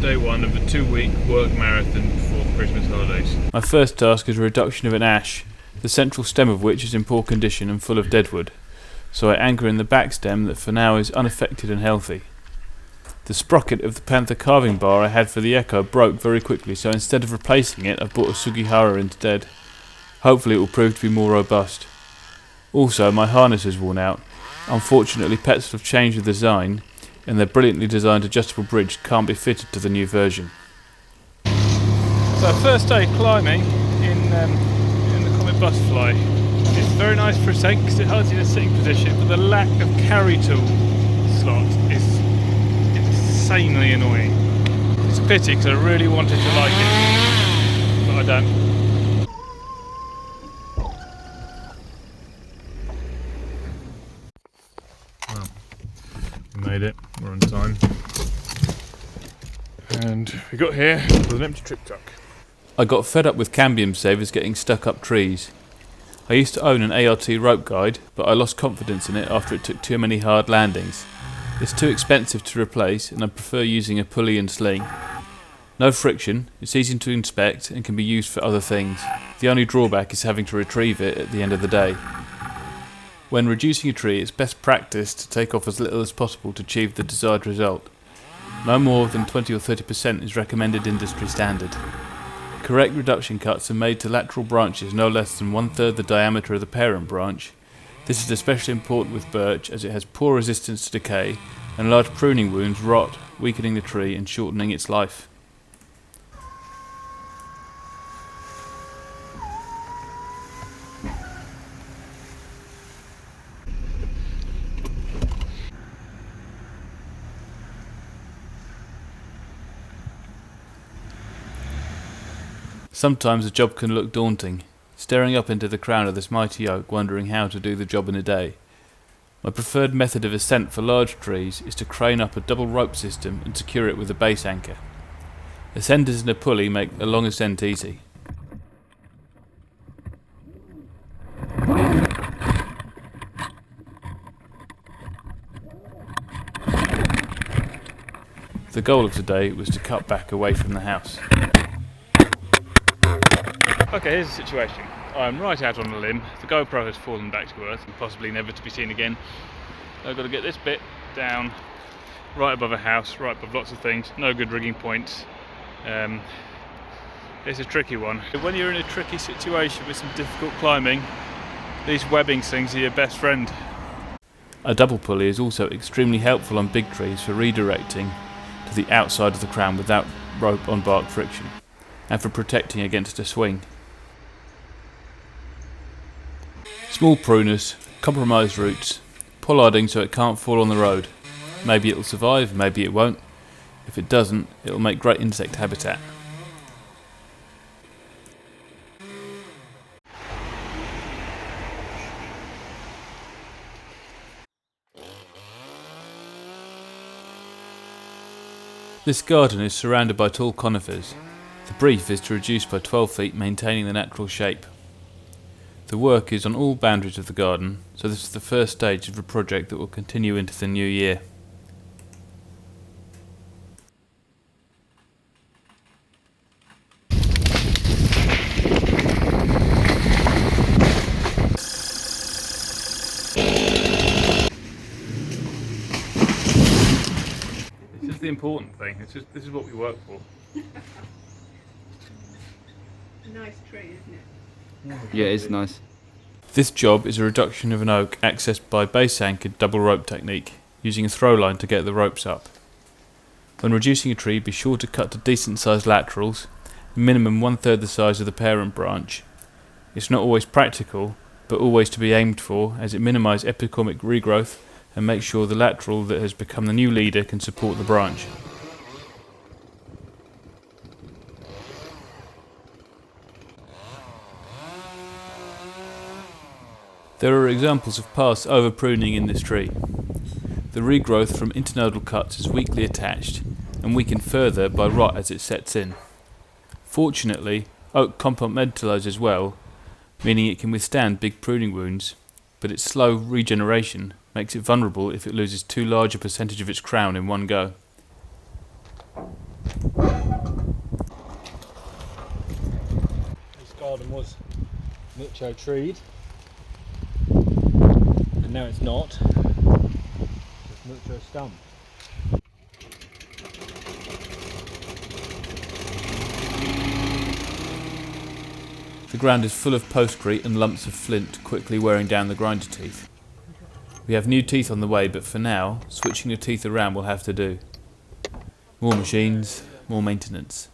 day one of a 2-week work marathon before the Christmas holidays. My first task is a reduction of an ash, the central stem of which is in poor condition and full of deadwood, so I anchor in the back stem that for now is unaffected and healthy. The sprocket of the panther carving bar I had for the echo broke very quickly, so instead of replacing it I've bought a Sugihara instead. Hopefully it will prove to be more robust. Also, my harness is worn out. Unfortunately, Petzl have changed the design, and their brilliantly designed adjustable bridge can't be fitted to the new version. So first day climbing in the Comet Butterfly. It's very nice for a second because it holds you in a sitting position, but the lack of carry tool slot is insanely annoying. It's a pity because I really wanted to like it, but I don't. We made it, we're on time. And we got here with an empty trip truck. I got fed up with cambium savers getting stuck up trees. I used to own an ART rope guide, but I lost confidence in it after it took too many hard landings. It's too expensive to replace, and I prefer using a pulley and sling. No friction, it's easy to inspect and can be used for other things. The only drawback is having to retrieve it at the end of the day. When reducing a tree, it's best practice to take off as little as possible to achieve the desired result. No more than 20 or 30% is recommended industry standard. Correct reduction cuts are made to lateral branches no less than 1/3 the diameter of the parent branch. This is especially important with birch as it has poor resistance to decay, and large pruning wounds rot, weakening the tree and shortening its life. Sometimes the job can look daunting, staring up into the crown of this mighty oak, wondering how to do the job in a day. My preferred method of ascent for large trees is to crane up a double rope system and secure it with a base anchor. Ascenders and a pulley make a long ascent easy. The goal of today was to cut back away from the house. Okay, here's the situation. I'm right out on a limb. The GoPro has fallen back to earth and possibly never to be seen again. I've got to get this bit down right above a house, right above lots of things. No good rigging points. It's a tricky one. When you're in a tricky situation with some difficult climbing, these webbing things are your best friend. A double pulley is also extremely helpful on big trees for redirecting to the outside of the crown without rope on bark friction, and for protecting against a swing. Small pruners, compromised roots, pollarding so it can't fall on the road. Maybe it'll survive, maybe it won't. If it doesn't, it'll make great insect habitat. This garden is surrounded by tall conifers. The brief is to reduce by 12 feet, maintaining the natural shape. The work is on all boundaries of the garden, so this is the first stage of a project that will continue into the new year. This is the important thing. This is what we work for. Nice tree, isn't it? Yeah, it's nice. This job is a reduction of an oak accessed by base anchored double rope technique, using a throw line to get the ropes up. When reducing a tree, be sure to cut to decent sized laterals, minimum 1/3 the size of the parent branch. It's not always practical, but always to be aimed for, as it minimises epicormic regrowth and makes sure the lateral that has become the new leader can support the branch. There are examples of past over-pruning in this tree. The regrowth from internodal cuts is weakly attached and weakened further by rot as it sets in. Fortunately, oak compartmentalises well, meaning it can withstand big pruning wounds, but its slow regeneration makes it vulnerable if it loses too large a percentage of its crown in one go. garden was mucho treed, and now it's not. It's mucho stump. The ground is full of postcrete and lumps of flint quickly wearing down the grinder teeth. We have new teeth on the way, but for now, switching the teeth around will have to do. More machines, more maintenance.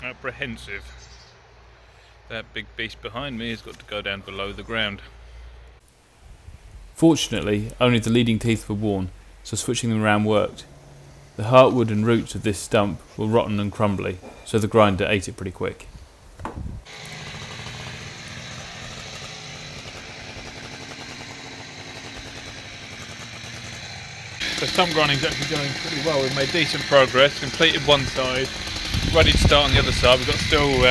Apprehensive. That big beast behind me has got to go down below the ground. Fortunately, only the leading teeth were worn, so switching them around worked. The heartwood and roots of this stump were rotten and crumbly, so the grinder ate it pretty quick. The stump grinding's actually going pretty well. We've made decent progress, completed one side, ready to start on the other side. We've got still 3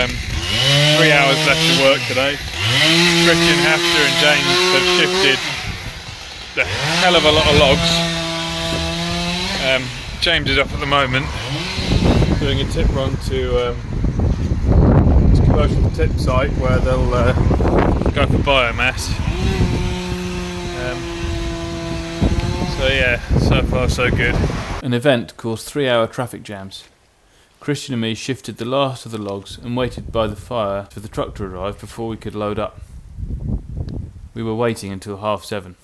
hours left to work today. Christian, Hafter and James have shifted a hell of a lot of logs. James is off at the moment doing a tip run to commercial tip site where they'll go for biomass. So yeah, so far so good. An event caused 3-hour traffic jams. Christian and me shifted the last of the logs and waited by the fire for the truck to arrive before we could load up. We were waiting until 7:30.